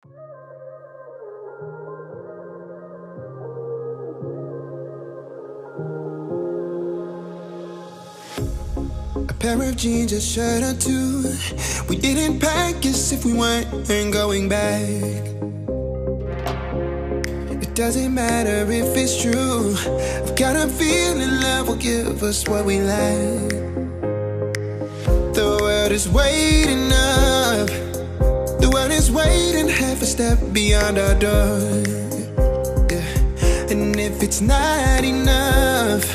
A pair of jeans, a shirt or two. We didn't pack as if we weren't going back. It doesn't matter if it's true. I've got a feeling love will give us what we lack. The world is waiting up. The world is waiting half a step beyond our door. Yeah. And if it's not enough,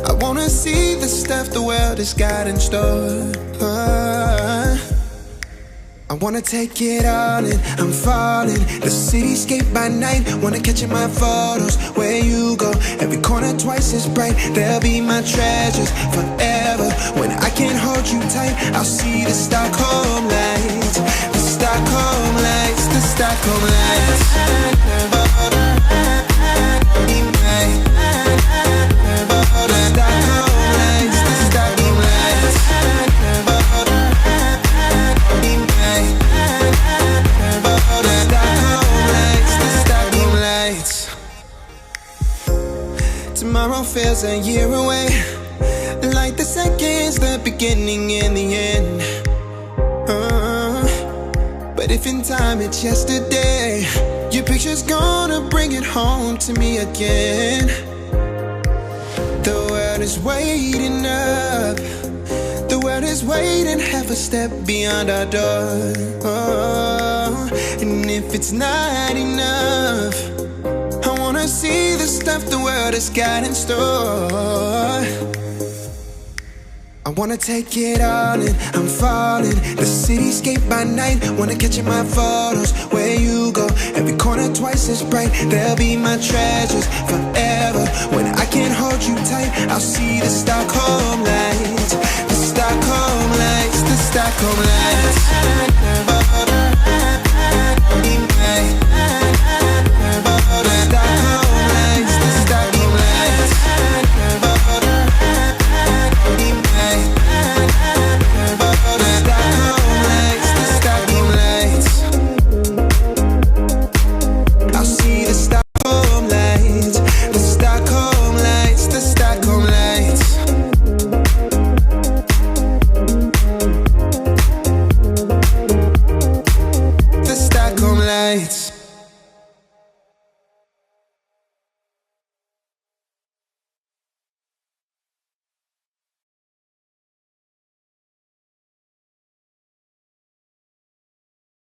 I wanna see the stuff the world has got in store. I wanna take it all in, I'm falling. The cityscape by night, wanna catch in my photos. Where you go, every corner twice as bright. They'll be my treasures forever. When I can't hold you tight, I'll see the Stockholm lights. The Stockholm lights, the Stockholm lights. Tomorrow feels a year away, like the seconds, the beginning and the end. But if in time it's yesterday, your picture's gonna bring it home to me again. The world is waiting up. The world is waiting half a step beyond our door. And if it's not enough, I wanna see the stuff the world has got in store. I wanna take it all in, I'm falling. The cityscape by night, wanna catch in my photos. Where you go, every corner twice as bright. They'll be my treasures forever. When I can't hold you tight, I'll see the Stockholm lights. The Stockholm lights, the Stockholm lights.